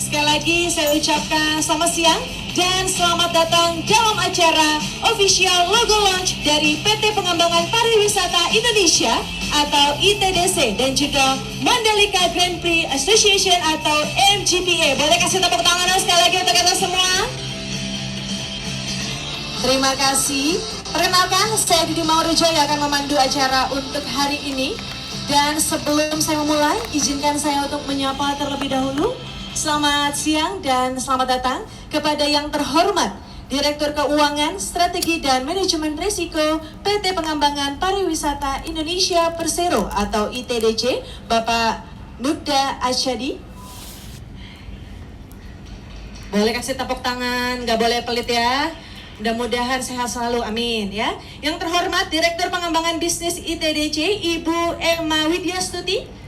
Sekali lagi saya ucapkan selamat siang dan selamat datang dalam acara official logo launch dari PT Pengembangan Pariwisata Indonesia atau ITDC dan juga Mandalika Grand Prix Association atau MGPA. Boleh kasih tepuk tangan sekali lagi untuk kita semua. Terima kasih. Perkenalkan, saya Didi Maurijo yang akan memandu acara untuk hari ini. Dan sebelum saya memulai, izinkan saya untuk menyapa terlebih dahulu. Selamat siang dan selamat datang kepada yang terhormat Direktur Keuangan, Strategi dan Manajemen Risiko PT Pengembangan Pariwisata Indonesia Persero atau ITDC, Bapak Nugda Asyadi. Boleh kasih tepuk tangan, nggak boleh pelit ya. Mudah-mudahan sehat selalu, amin ya. Yang terhormat Direktur Pengembangan Bisnis ITDC, Ibu Emma Widyastuti.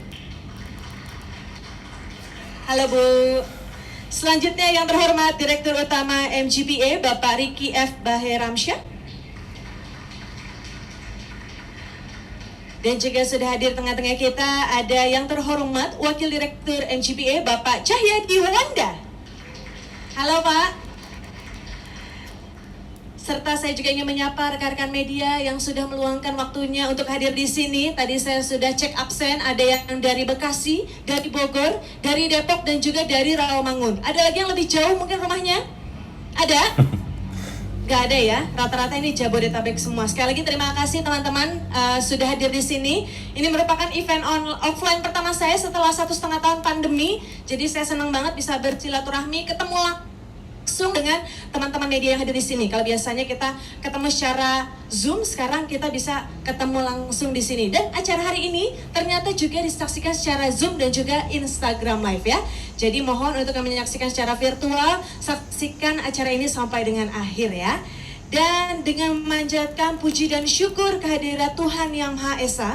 Halo Bu. Selanjutnya yang terhormat Direktur Utama MGPA, Bapak Ricky F. Baheramsyah. Dan juga sudah hadir tengah-tengah kita ada yang terhormat Wakil Direktur MGPA, Bapak Cahyadi Wanda. Halo Pak. Serta saya juga ingin menyapa rekan-rekan media yang sudah meluangkan waktunya untuk hadir di sini. Tadi saya sudah cek absen, ada yang dari Bekasi, dari Bogor, dari Depok, dan juga dari Rawamangun. Ada lagi yang lebih jauh mungkin rumahnya? Ada? Gak ada ya, rata-rata ini Jabodetabek semua. Sekali lagi terima kasih teman-teman sudah hadir di sini. Ini merupakan event offline pertama saya setelah 1,5 tahun pandemi. Jadi saya senang banget bisa bersilaturahmi, ketemu langsung dengan teman-teman media yang hadir di sini. Kalau biasanya kita ketemu secara Zoom, sekarang kita bisa ketemu langsung di sini. Dan acara hari ini ternyata juga disaksikan secara Zoom dan juga Instagram Live ya. Jadi mohon untuk yang menyaksikan secara virtual, saksikan acara ini sampai dengan akhir ya. Dan dengan memanjatkan puji dan syukur kehadirat Tuhan Yang Maha Esa,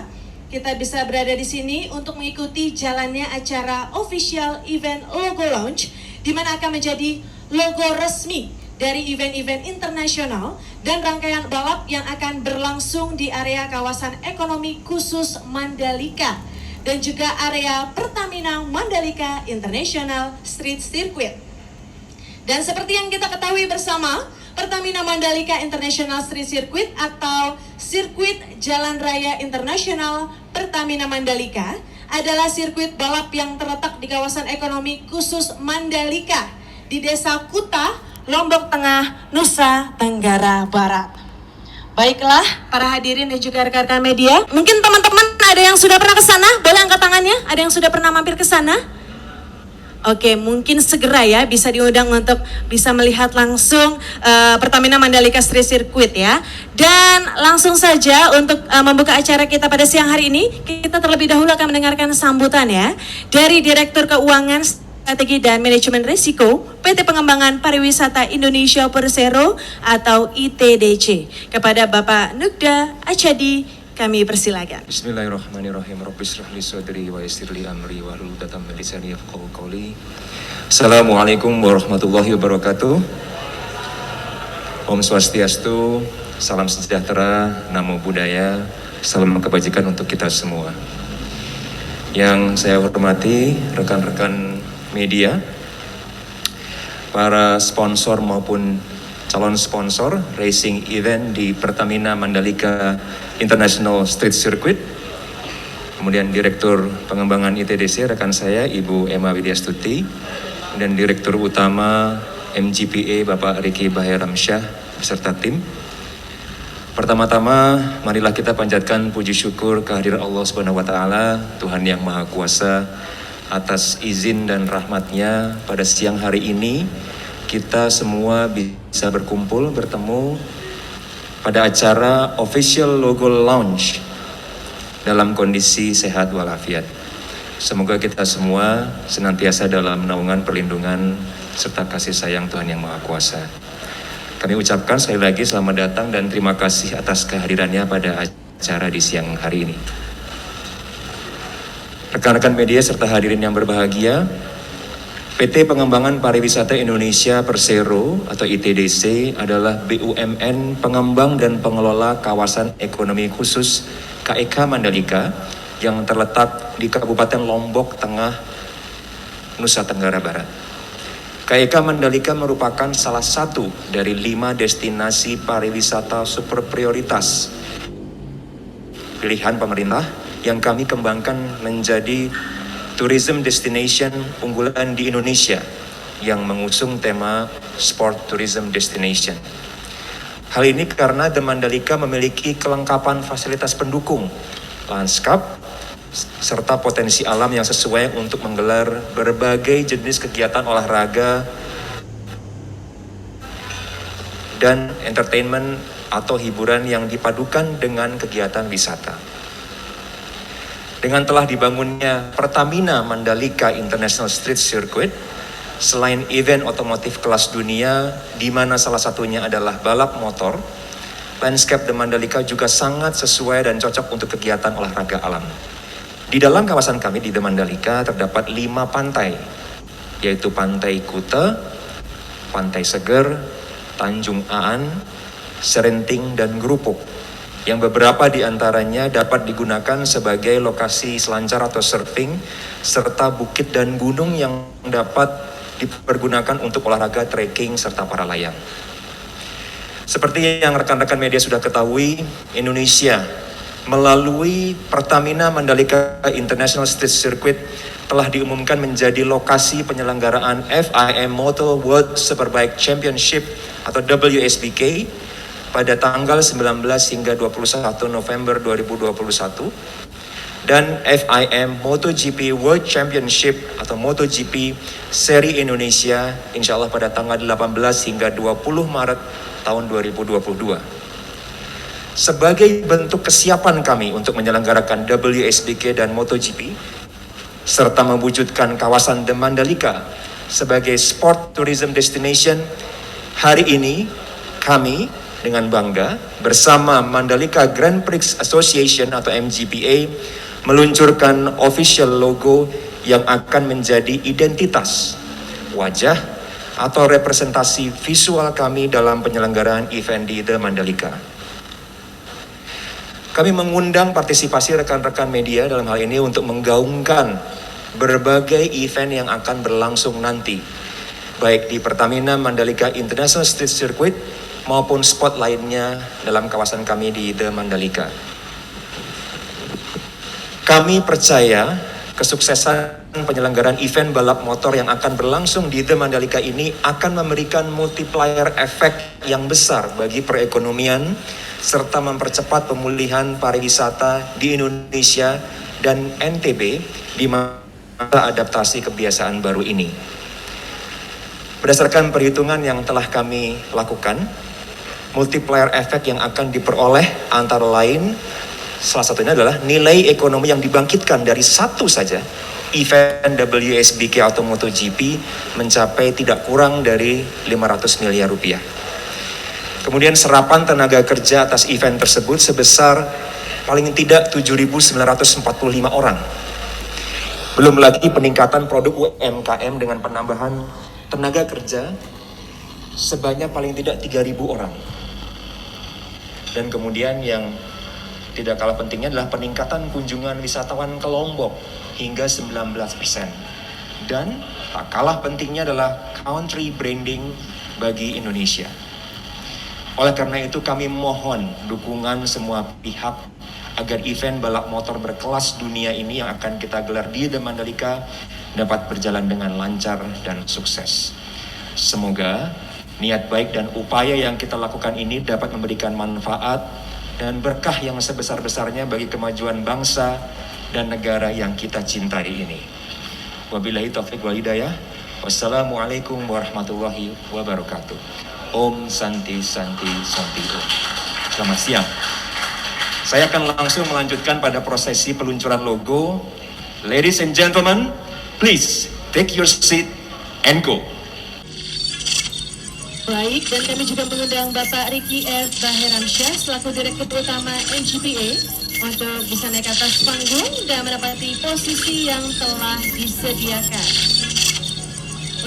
kita bisa berada di sini untuk mengikuti jalannya acara official event logo launch, di mana akan menjadi logo resmi dari event-event internasional dan rangkaian balap yang akan berlangsung di area kawasan ekonomi khusus Mandalika dan juga area Pertamina Mandalika International Street Circuit. Dan seperti yang kita ketahui bersama, Pertamina Mandalika International Street Circuit atau Sirkuit Jalan Raya Internasional Pertamina Mandalika adalah sirkuit balap yang terletak di kawasan ekonomi khusus Mandalika di Desa Kuta, Lombok Tengah, Nusa Tenggara Barat. Baiklah, para hadirin dan juga rekan-rekan media, mungkin teman-teman ada yang sudah pernah ke sana? Boleh angkat tangannya? Ada yang sudah pernah mampir ke sana? Oke, mungkin segera ya bisa diundang untuk bisa melihat langsung Pertamina Mandalika Street Circuit ya. Dan langsung saja untuk membuka acara kita pada siang hari ini, kita terlebih dahulu akan mendengarkan sambutan ya dari Direktur Keuangan, Strategi dan Manajemen Risiko PT Pengembangan Pariwisata Indonesia Persero atau ITDC. Kepada Bapak Nugda Asyadi, kami persilakan. Bismillahirrahmanirrahim. Rabbi shrah li sadri wa yassir li amri wahlul 'uqdatam min lisani yafqahu qawli. Assalamualaikum warahmatullahi wabarakatuh. Om Swastiastu, salam sejahtera, namo buddhaya, salam kebajikan untuk kita semua. Yang saya hormati rekan-rekan media, para sponsor maupun calon sponsor racing event di Pertamina Mandalika International Street Circuit, kemudian Direktur Pengembangan ITDC rekan saya Ibu Emma Widyastuti, dan Direktur Utama MGPA Bapak Ricky Baheramsyah beserta tim. Pertama-tama marilah kita panjatkan puji syukur kehadiran Allah Subhanahu wa taala, Tuhan yang Maha Kuasa, atas izin dan rahmatnya pada siang hari ini kita semua bisa berkumpul bertemu pada acara official logo launch dalam kondisi sehat walafiat. Semoga kita semua senantiasa dalam naungan perlindungan serta kasih sayang Tuhan yang Maha Kuasa. Kami ucapkan sekali lagi selamat datang dan terima kasih atas kehadirannya pada acara di siang hari ini. Rekan-rekan media serta hadirin yang berbahagia, PT Pengembangan Pariwisata Indonesia Persero atau ITDC adalah BUMN pengembang dan pengelola kawasan ekonomi khusus KEK Mandalika yang terletak di Kabupaten Lombok Tengah, Nusa Tenggara Barat. KEK Mandalika merupakan salah satu dari 5 destinasi pariwisata super prioritas pilihan pemerintah yang kami kembangkan menjadi tourism destination unggulan di Indonesia yang mengusung tema Sport Tourism Destination. Hal ini karena The Mandalika memiliki kelengkapan fasilitas pendukung, lanskap, serta potensi alam yang sesuai untuk menggelar berbagai jenis kegiatan olahraga dan entertainment atau hiburan yang dipadukan dengan kegiatan wisata. Dengan telah dibangunnya Pertamina Mandalika International Street Circuit, selain event otomotif kelas dunia, di mana salah satunya adalah balap motor, landscape The Mandalika juga sangat sesuai dan cocok untuk kegiatan olahraga alam. Di dalam kawasan kami di The Mandalika terdapat 5 pantai, yaitu Pantai Kuta, Pantai Seger, Tanjung Aan, Serenting, dan Gerupuk, yang beberapa di antaranya dapat digunakan sebagai lokasi selancar atau surfing, serta bukit dan gunung yang dapat dipergunakan untuk olahraga trekking serta para layang. Seperti yang rekan-rekan media sudah ketahui, Indonesia melalui Pertamina Mandalika International Street Circuit telah diumumkan menjadi lokasi penyelenggaraan FIM Moto World Superbike Championship atau WSBK pada tanggal 19 hingga 21 November 2021 dan FIM MotoGP World Championship atau MotoGP Seri Indonesia insya Allah pada tanggal 18 hingga 20 Maret tahun 2022. Sebagai bentuk kesiapan kami untuk menyelenggarakan WSBK dan MotoGP, serta mewujudkan kawasan The Mandalika sebagai sport tourism destination, hari ini kami dengan bangga bersama Mandalika Grand Prix Association atau MGPA meluncurkan official logo yang akan menjadi identitas, wajah, atau representasi visual kami dalam penyelenggaraan event di The Mandalika. Kami mengundang partisipasi rekan-rekan media dalam hal ini untuk menggaungkan berbagai event yang akan berlangsung nanti, baik di Pertamina Mandalika International Street Circuit maupun spot lainnya dalam kawasan kami di The Mandalika. Kami percaya kesuksesan penyelenggaraan event balap motor yang akan berlangsung di The Mandalika ini akan memberikan multiplier efek yang besar bagi perekonomian serta mempercepat pemulihan pariwisata di Indonesia dan NTB di masa adaptasi kebiasaan baru ini. Berdasarkan perhitungan yang telah kami lakukan, multiplier efek yang akan diperoleh antara lain salah satunya adalah nilai ekonomi yang dibangkitkan dari satu saja event WSBK atau MotoGP mencapai tidak kurang dari 500 miliar rupiah. Kemudian serapan tenaga kerja atas event tersebut sebesar paling tidak 7.945 orang. Belum lagi peningkatan produk UMKM dengan penambahan tenaga kerja sebanyak paling tidak 3.000 orang. Dan kemudian yang tidak kalah pentingnya adalah peningkatan kunjungan wisatawan ke Lombok hingga 19%. Dan tak kalah pentingnya adalah country branding bagi Indonesia. Oleh karena itu kami mohon dukungan semua pihak agar event balap motor berkelas dunia ini yang akan kita gelar di The Mandalika dapat berjalan dengan lancar dan sukses. Semoga niat baik dan upaya yang kita lakukan ini dapat memberikan manfaat dan berkah yang sebesar-besarnya bagi kemajuan bangsa dan negara yang kita cintai ini. Wabillahi taufiq wal hidayah. Wassalamualaikum warahmatullahi wabarakatuh. Om Santi Santi Santi Om. Selamat siang. Saya akan langsung melanjutkan pada prosesi peluncuran logo. Ladies and gentlemen, please take your seat and go. Baik, dan kami juga mengundang Bapak Ricky F. Baheramsyah selaku Direktur Utama MGPA untuk bisa naik ke atas panggung dan menempati posisi yang telah disediakan.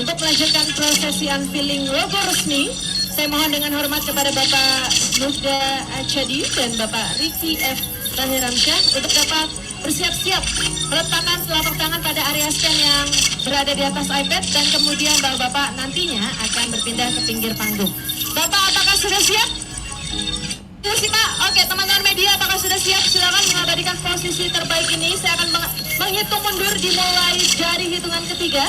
Untuk melanjutkan prosesi unveiling logo resmi, saya mohon dengan hormat kepada Bapak Nugda Achadi dan Bapak Ricky F. Baheramsyah untuk dapat bersiap-siap meletakkan telapak tangan pada area stand yang berada di atas iPad dan kemudian bapak-bapak nantinya akan berpindah ke pinggir panggung. Bapak apakah sudah siap? Sudah sih Pak. Oke, teman-teman media apakah sudah siap? Silakan mengabadikan posisi terbaik ini. Saya akan menghitung mundur dimulai dari hitungan ketiga.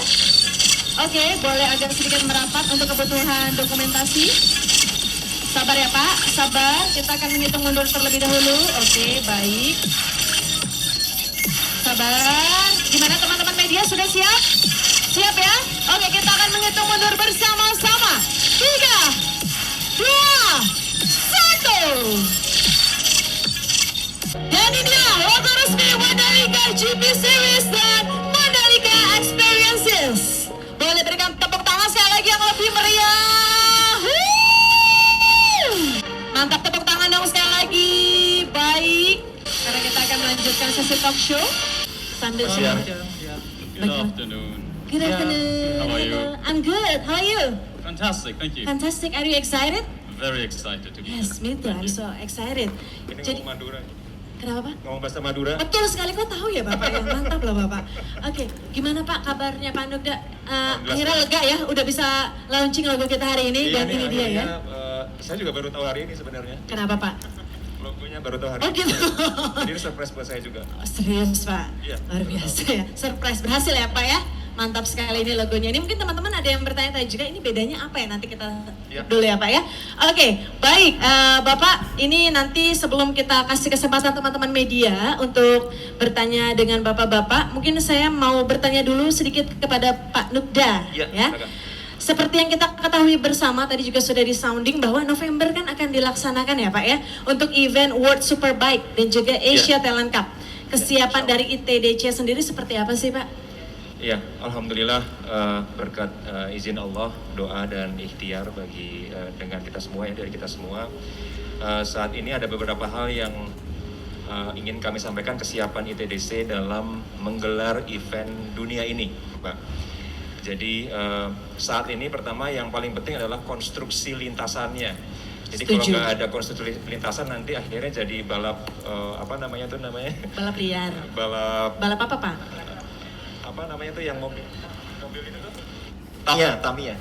Oke, boleh agak sedikit merapat untuk kebutuhan dokumentasi. Sabar ya Pak, sabar. Kita akan menghitung mundur terlebih dahulu. Oke, baik. Sabar. Gimana teman-teman media, sudah siap? Siap ya? Oke, kita akan menghitung mundur bersama-sama. 3, 2, 1. Dan ini dia logo resmi Mandalika GP Series dan Mandalika Experiences. Boleh berikan tepuk tangan sekali lagi yang lebih meriah. Mantap, tepuk tangan dong sekali lagi. Baik, karena kita akan melanjutkan sesi talk show sambil Siang. Good afternoon. Good afternoon. How are you? I'm good. How are you? Fantastic, thank you. Fantastic. Are you excited? Very excited to be Yes, me here. too. I'm so excited. Ini Jadi, ngomong Madura. kenapa Pak? Ngomong bahasa Madura. Betul sekali, kok tahu ya Bapak ya? Mantap loh Bapak. Oke, gimana Pak kabarnya Pak Nugda? Akhirnya lega ya, udah bisa launching logo kita hari ini dan Iya, ini dia ya. Saya juga baru tahu hari ini sebenarnya. Kenapa Pak? Logonya baru tahu hari Oh ini. gitu. Jadi ini surprise buat saya juga. Oh, serius Pak? Iya. Luar biasa ya. Surprise berhasil ya Pak ya? Mantap sekali ini logonya. Ini mungkin teman-teman ada yang bertanya-tanya juga, ini bedanya apa ya? Nanti kita Iya. dulu ya Pak ya. Oke, baik. Bapak, ini nanti sebelum kita kasih kesempatan teman-teman media untuk bertanya dengan bapak-bapak, mungkin saya mau bertanya dulu sedikit kepada Pak Nugda. Iya, Ya. silakan. Seperti yang kita ketahui bersama, tadi juga sudah disounding bahwa November kan akan dilaksanakan ya Pak ya, untuk event World Superbike dan juga Asia Talent Cup. Kesiapan dari ITDC sendiri seperti apa sih Pak? Iya, alhamdulillah berkat izin Allah, doa dan ikhtiar bagi dengan kita semua ya, dari kita semua. Saat ini ada beberapa hal yang ingin kami sampaikan kesiapan ITDC dalam menggelar event dunia ini, Pak. Jadi saat ini pertama yang paling penting adalah konstruksi lintasannya. Jadi kalau Setuju. nggak ada konstruksi lintasan nanti akhirnya jadi balap apa namanya tuh namanya Balap liar. balap Balap apa Pak? apa namanya tuh yang mobil itu tuh Tamiya.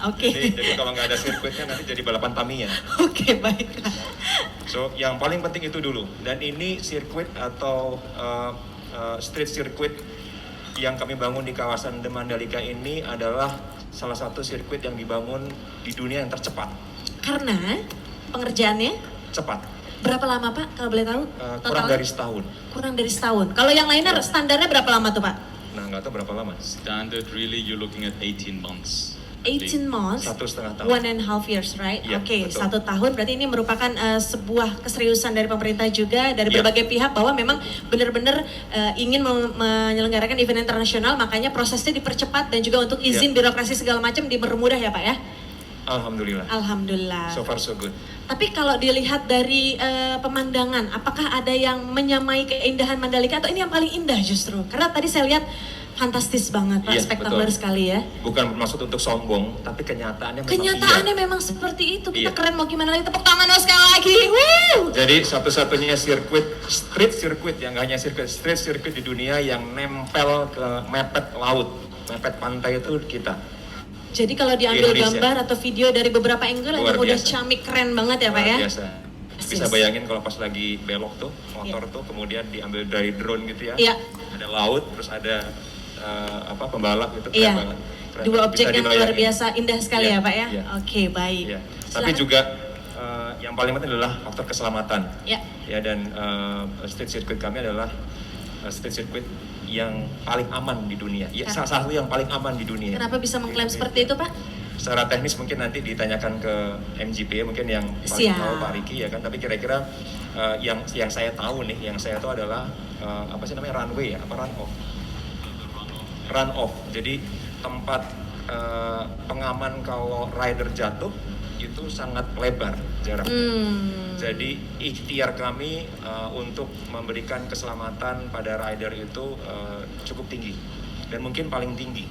Oke. Jadi kalau nggak ada sirkuitnya nanti jadi balapan Tamiya. Oke, baiklah. So yang paling penting itu dulu. Dan ini sirkuit atau street circuit yang kami bangun di kawasan The Mandalika ini adalah salah satu sirkuit yang dibangun di dunia yang tercepat. Karena pengerjaannya Cepat. berapa lama Pak kalau boleh tahu? Kurang dari setahun. Kurang dari setahun. Kalau yang lainnya standarnya berapa lama tuh Pak? Nah nggak tahu berapa lama. Standard, really, you're looking at 18 months. 18 months, 1,5 tahun. 1.5 years, right? Iya, Oke, betul. 1 tahun berarti ini merupakan sebuah keseriusan dari pemerintah juga, dari Iya. berbagai pihak bahwa memang benar-benar ingin menyelenggarakan event internasional, makanya prosesnya dipercepat dan juga untuk izin birokrasi segala macam dipermudah ya Pak ya? Alhamdulillah. Alhamdulillah. So far so good. Tapi kalau dilihat dari pemandangan, apakah ada yang menyamai keindahan Mandalika atau ini yang paling indah justru? Karena tadi saya lihat fantastis banget, Pak, Iya, spektakuler betul. sekali ya. Bukan maksud untuk sombong, tapi kenyataannya memang Kenyataannya iya. memang seperti itu. Kita Iya. keren mau gimana lagi, tepuk tangan dong sekali lagi. Woo! Jadi satu-satunya sirkuit, street circuit yang nggak hanya sirkuit, street circuit di dunia yang nempel ke mepet laut, mepet pantai itu kita. Jadi kalau diambil Indonesia. gambar atau video dari beberapa angle Luar emang udah biasa. camik keren banget ya Pak Luar ya. biasa. Bisa Yes. bayangin kalau pas lagi belok tuh, motor tuh kemudian diambil dari drone gitu ya. Iya. Ada laut, terus ada pembalap gitu, keren Iya. banget. Keren. Dua objek Bisa yang luar dibayangin. biasa indah sekali Iya, ya Pak ya. iya. Oke, baik. Iya. Tapi Silakan. juga yang paling penting adalah faktor keselamatan. Ya. Ya, dan street circuit kami adalah street circuit yang paling aman di dunia. Ya, salah satu yang paling aman di dunia. Kenapa bisa mengklaim seperti itu Pak? Secara teknis mungkin nanti ditanyakan ke MGP mungkin yang paling Siap. tahu Pak Riki ya kan. Tapi kira-kira yang saya tahu nih, yang saya tahu adalah apa sih namanya runway ya, apa run off. Run off. Jadi tempat pengaman kalau rider jatuh itu sangat lebar jaraknya. Jadi ikhtiar kami untuk memberikan keselamatan pada rider itu cukup tinggi dan mungkin paling tinggi.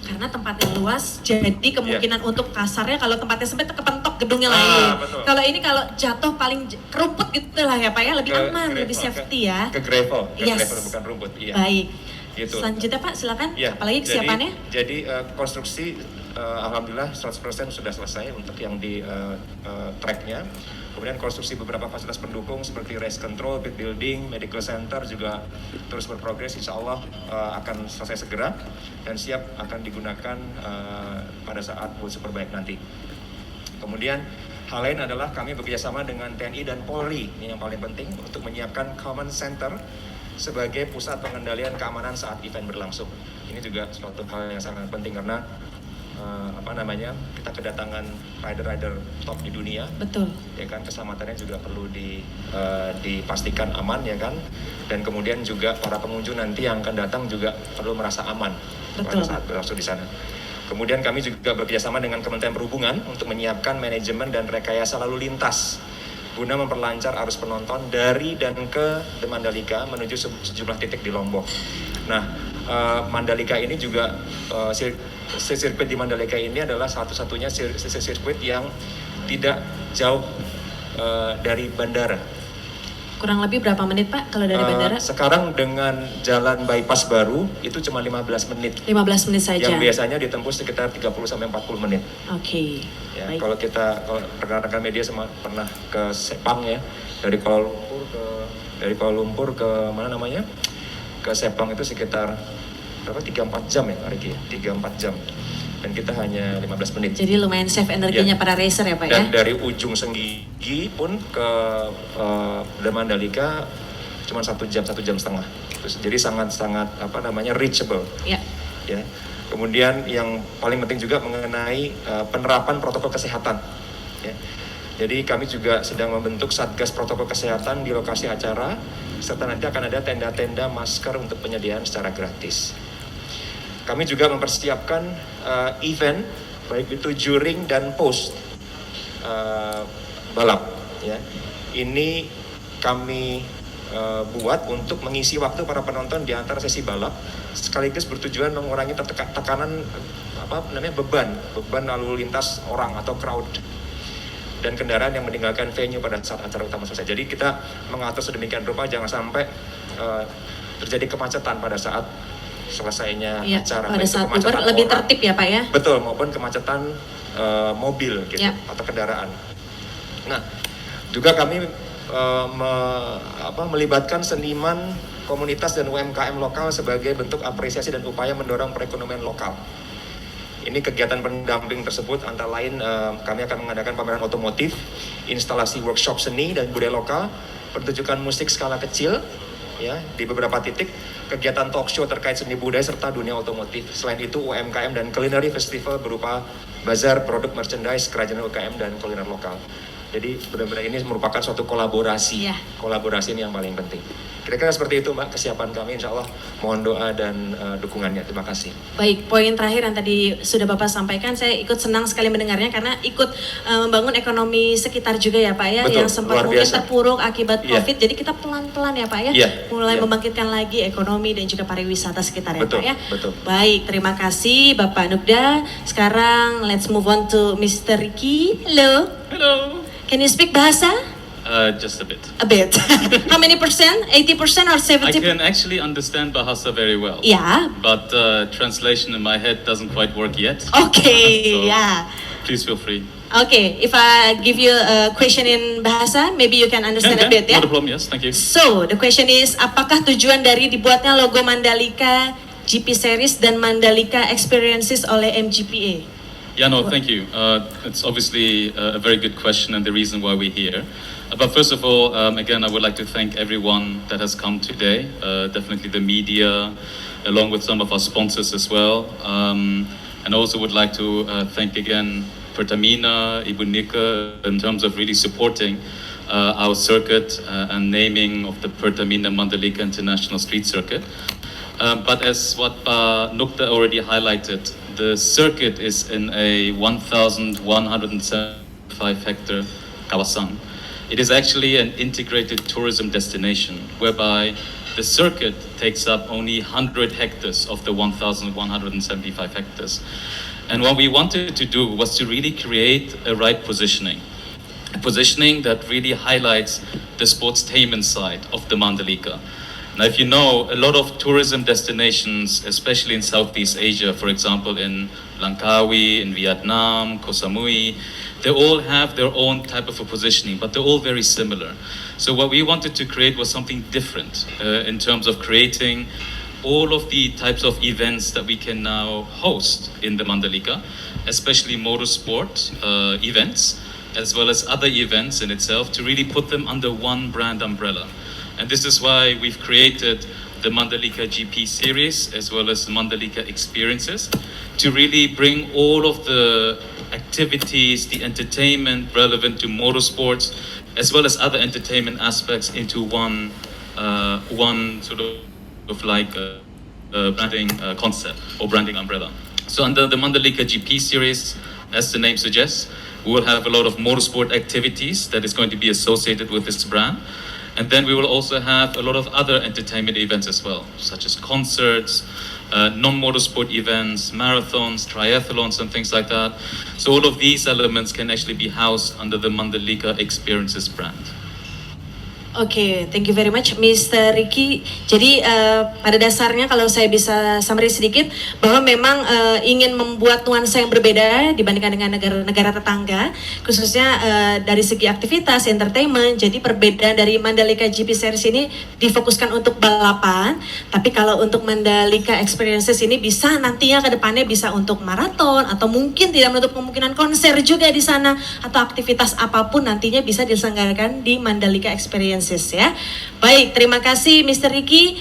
Karena tempatnya luas, jadi kemungkinan untuk kasarnya kalau tempatnya sempit kepentok gedungnya lagi. Betul. Kalau ini kalau jatuh paling kerumput gitu lah ya Pak ya, lebih aman, lebih safety ya. Ke gravel, Yes. gravel bukan rumput. Iya. Baik. Gitu. Selanjutnya Pak, silakan. Ya, Apalagi kesiapannya? Jadi konstruksi alhamdulillah 100% sudah selesai untuk yang di tracknya. Kemudian konstruksi beberapa fasilitas pendukung seperti race control, pit building, medical center juga terus berprogres. Insya Allah akan selesai segera dan siap akan digunakan pada saat World Superbike nanti. Kemudian hal lain adalah kami bekerjasama dengan TNI dan Polri, ini yang paling penting untuk menyiapkan command center sebagai pusat pengendalian keamanan saat event berlangsung. Ini juga suatu hal yang sangat penting karena kita kedatangan rider-rider top di dunia. Betul. Ya kan, keselamatannya juga perlu dipastikan aman ya kan. Dan kemudian juga para pengunjung nanti yang akan datang juga perlu merasa aman pada saat berlangsung di sana. Kemudian kami juga bekerjasama dengan Kementerian Perhubungan untuk menyiapkan manajemen dan rekayasa lalu lintas guna memperlancar arus penonton dari dan ke The Mandalika menuju sejumlah titik di Lombok. Nah, Mandalika ini juga sirkuit di Mandalika ini adalah satu-satunya sirkuit yang tidak jauh dari bandara. Kurang lebih berapa menit Pak kalau dari bandara? Sekarang dengan jalan bypass baru itu cuma 15 menit. 15 menit saja. Yang biasanya ditempuh sekitar 30-40 menit. Oke. Ya, Baik. kalau rekan-rekan media pernah ke Sepang ya, dari Kuala Lumpur ke mana namanya? Ke Sepang itu sekitar berapa? 3-4 jam ya Riki? 3-4 jam. Dan kita hanya 15 menit. Jadi lumayan save energinya Ya. para racer ya Pak Dan ya? dari ujung Senggigi pun ke The Mandalika cuma 1 jam, 1 jam setengah. Jadi sangat-sangat reachable. Ya. Ya. Kemudian yang paling penting juga mengenai penerapan protokol kesehatan. Ya. Jadi kami juga sedang membentuk satgas protokol kesehatan di lokasi acara, serta nanti akan ada tenda-tenda masker untuk penyediaan secara gratis. Kami juga mempersiapkan event baik itu during dan post balap. Ya. Ini kami buat untuk mengisi waktu para penonton di antara sesi balap, sekaligus bertujuan mengurangi tekanan beban lalu lintas orang atau crowd dan kendaraan yang meninggalkan venue pada saat acara utama selesai. Jadi kita mengatur sedemikian rupa jangan sampai terjadi kemacetan pada saat selesainya acara. Pada saat Uber lebih tertib ya Pak ya? Betul, maupun kemacetan mobil gitu atau kendaraan. Nah, juga kami melibatkan seniman, komunitas dan UMKM lokal sebagai bentuk apresiasi dan upaya mendorong perekonomian lokal. Ini kegiatan pendamping tersebut antara lain kami akan mengadakan pameran otomotif, instalasi workshop seni dan budaya lokal, pertunjukan musik skala kecil ya di beberapa titik, kegiatan talk show terkait seni budaya serta dunia otomotif. Selain itu UMKM dan culinary festival berupa bazar produk merchandise, kerajinan UMKM dan kuliner lokal. Jadi benar-benar ini merupakan suatu kolaborasi. Kolaborasi ini yang paling penting. Kira-kira seperti itu Mbak kesiapan kami, insya Allah mohon doa dan dukungannya. Terima kasih. Baik, poin terakhir yang tadi sudah Bapak sampaikan, saya ikut senang sekali mendengarnya karena ikut membangun ekonomi sekitar juga ya Pak ya. Betul, yang sempat mungkin terpuruk akibat COVID. Jadi kita pelan-pelan ya Pak ya, mulai membangkitkan lagi ekonomi dan juga pariwisata sekitar ya Pak ya. Betul. Baik, terima kasih Bapak Nugda. Sekarang let's move on to Mr. Ricky. Hello. Hello. Can you speak bahasa? Just a bit. A bit. How many percent? 80% or 70%? I can actually understand Bahasa very well. Yeah. But translation in my head doesn't quite work yet. Okay, So, yeah. Please feel free. Okay, if I give you a question in bahasa, maybe you can understand a bit, ya? No problem, yes, thank you. So, the question is, apakah tujuan dari dibuatnya logo Mandalika GP Series dan Mandalika Experiences oleh MGPA? Yeah, no, thank you. It's obviously a very good question and the reason why we're here. But first of all, again, I would like to thank everyone that has come today, definitely the media, along with some of our sponsors as well. And also would like to thank again Pertamina, Ibu Nika, in terms of really supporting our circuit and naming of the Pertamina Mandalika International Street Circuit. But as what Nukta already highlighted, the circuit is in a 1,175 hectare kawasan. It is actually an integrated tourism destination whereby the circuit takes up only 100 hectares of the 1,175 hectares. And what we wanted to do was to really create a right positioning. A positioning that really highlights the sportstainment side of the Mandalika. Now, if you know, a lot of tourism destinations, especially in Southeast Asia, for example, in Langkawi, in Vietnam, Koh Samui, they all have their own type of a positioning, but they're all very similar. So what we wanted to create was something different in terms of creating all of the types of events that we can now host in the Mandalika, especially motorsport events, as well as other events in itself, to really put them under one brand umbrella. And this is why we've created the Mandalika GP series as well as the Mandalika experiences to really bring all of the activities, the entertainment relevant to motorsports, as well as other entertainment aspects into one sort of like branding concept or branding umbrella. So under the Mandalika GP series, as the name suggests, we will have a lot of motorsport activities that is going to be associated with this brand. And then we will also have a lot of other entertainment events as well, such as concerts, non-motorsport events, marathons, triathlons, and things like that. So all of these elements can actually be housed under the Mandalika Experiences brand. Oke, thank you very much, Mr. Ricky. Jadi pada dasarnya kalau saya bisa summary sedikit, bahwa memang ingin membuat nuansa yang berbeda dibandingkan dengan negara-negara tetangga, khususnya dari segi aktivitas, entertainment. Jadi perbedaan dari Mandalika GP Series ini difokuskan untuk balapan, tapi kalau untuk Mandalika Experiences ini bisa nantinya ke depannya bisa untuk maraton, atau mungkin tidak menutup kemungkinan konser juga di sana, atau aktivitas apapun nantinya bisa diselenggarakan di Mandalika Experiences. Ya, baik, terima kasih Mr. Ricky.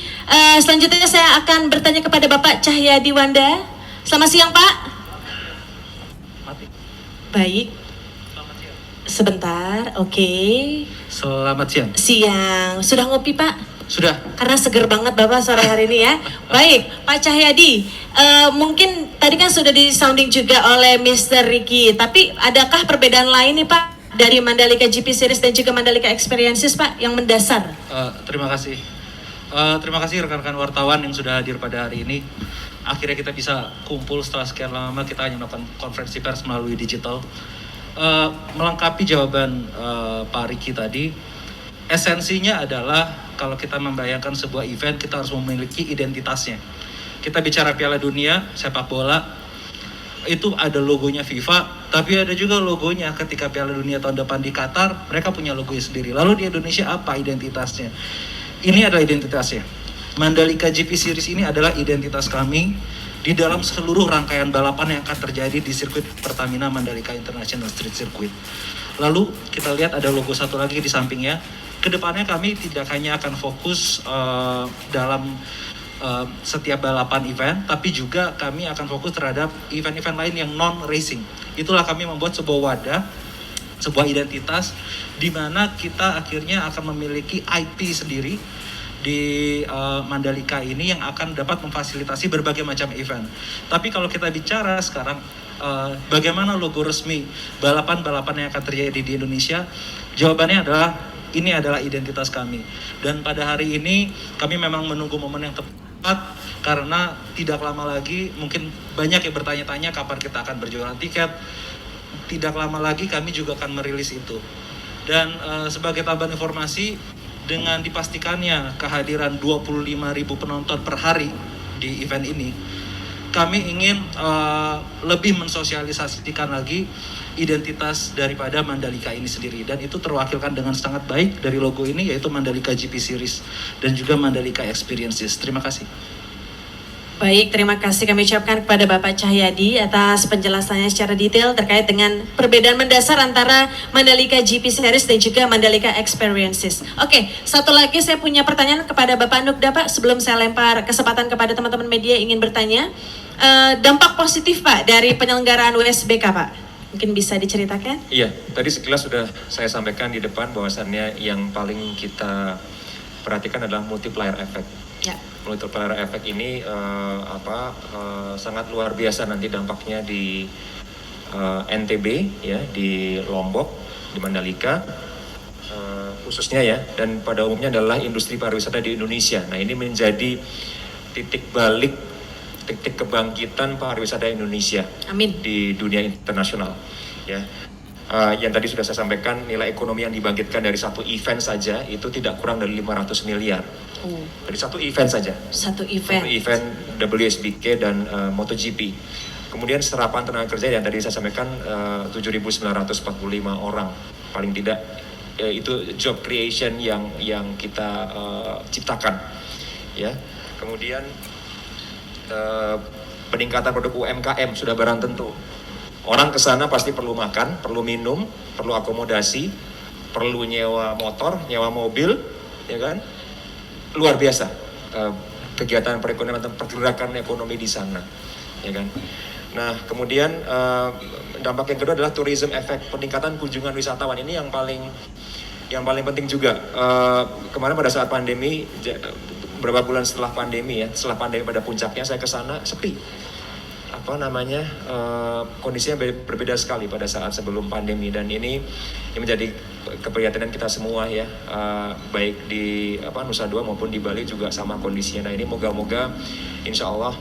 Selanjutnya saya akan bertanya kepada Bapak Cahyadi Wanda. Selamat siang Pak. Baik. Sebentar, oke. Selamat siang. Siang, sudah ngopi Pak? Sudah. Karena seger banget Bapak sore hari ini ya. Baik, Pak Cahyadi, mungkin tadi kan sudah di-sounding juga oleh Mr. Ricky, tapi adakah perbedaan lain nih Pak dari Mandalika GP Series dan juga Mandalika Experiences Pak yang mendasar? Terima kasih. Terima kasih rekan-rekan wartawan yang sudah hadir pada hari ini. Akhirnya kita bisa kumpul setelah sekian lama kita hanya melakukan konferensi pers melalui digital. Melengkapi jawaban Pak Ricky tadi, esensinya adalah kalau kita membayangkan sebuah event, kita harus memiliki identitasnya. Kita bicara Piala Dunia sepak bola, itu ada logonya FIFA, tapi ada juga logonya ketika Piala Dunia tahun depan di Qatar, mereka punya logonya sendiri. Lalu di Indonesia apa identitasnya? Ini adalah identitasnya. Mandalika GP Series ini adalah identitas kami di dalam seluruh rangkaian balapan yang akan terjadi di sirkuit Pertamina Mandalika International Street Circuit. Lalu kita lihat ada logo satu lagi di sampingnya. Kedepannya kami tidak hanya akan fokus dalam setiap balapan event, tapi juga kami akan fokus terhadap event-event lain yang non-racing. Itulah kami membuat sebuah wadah, sebuah identitas, di mana kita akhirnya akan memiliki IP sendiri di Mandalika ini yang akan dapat memfasilitasi berbagai macam event. Tapi kalau kita bicara sekarang, bagaimana logo resmi balapan-balapan yang akan terjadi di Indonesia, jawabannya adalah ini adalah identitas kami. Dan pada hari ini kami memang menunggu momen yang tepat, karena tidak lama lagi mungkin banyak yang bertanya-tanya kapan kita akan berjualan tiket. Tidak lama lagi kami juga akan merilis itu. Dan sebagai tambahan informasi, dengan dipastikannya kehadiran 25.000 penonton per hari di event ini, kami ingin lebih mensosialisasikan lagi identitas daripada Mandalika ini sendiri, dan itu terwakilkan dengan sangat baik dari logo ini, yaitu Mandalika GP Series dan juga Mandalika Experiences. Terima kasih. Baik, terima kasih kami ucapkan kepada Bapak Cahyadi atas penjelasannya secara detail terkait dengan perbedaan mendasar antara Mandalika GP Series dan juga Mandalika Experiences. Oke, satu lagi saya punya pertanyaan kepada Bapak Nugda Pak, sebelum saya lempar kesempatan kepada teman-teman media yang ingin bertanya. Dampak positif Pak dari penyelenggaraan WSBK Pak, mungkin bisa diceritakan? Iya, tadi sekilas sudah saya sampaikan di depan bahwasannya yang paling kita perhatikan adalah multiplier effect. Ya. Multiplier effect ini sangat luar biasa nanti dampaknya di NTB ya, di Lombok, di Mandalika. khususnya ya, dan pada umumnya adalah industri pariwisata di Indonesia. Nah, ini menjadi titik balik, titik kebangkitan pariwisata Indonesia. Amin. Di dunia internasional. Ya, yang tadi sudah saya sampaikan, nilai ekonomi yang dibangkitkan dari satu event saja itu tidak kurang dari 500 miliar. Dari satu event saja. Satu event. Satu event WSBK dan MotoGP. Kemudian serapan tenaga kerja yang tadi saya sampaikan 7.945 orang paling tidak, itu job creation yang kita ciptakan, ya. Kemudian peningkatan produk UMKM sudah barang tentu. Orang ke sana pasti perlu makan, perlu minum, perlu akomodasi, perlu nyewa motor, nyewa mobil, ya kan? Luar biasa kegiatan perekonomian dan pergerakan ekonomi di sana, ya kan? Nah, kemudian dampak yang kedua adalah tourism effect, peningkatan kunjungan wisatawan. Ini yang paling penting juga. Kemarin pada saat pandemi, beberapa bulan setelah pandemi ya, setelah pandemi pada puncaknya saya ke sana sepi. Kondisinya berbeda sekali pada saat sebelum pandemi, dan ini menjadi keprihatinan kita semua ya, baik di Nusa Dua maupun di Bali juga sama kondisinya. Nah, ini moga-moga insya Allah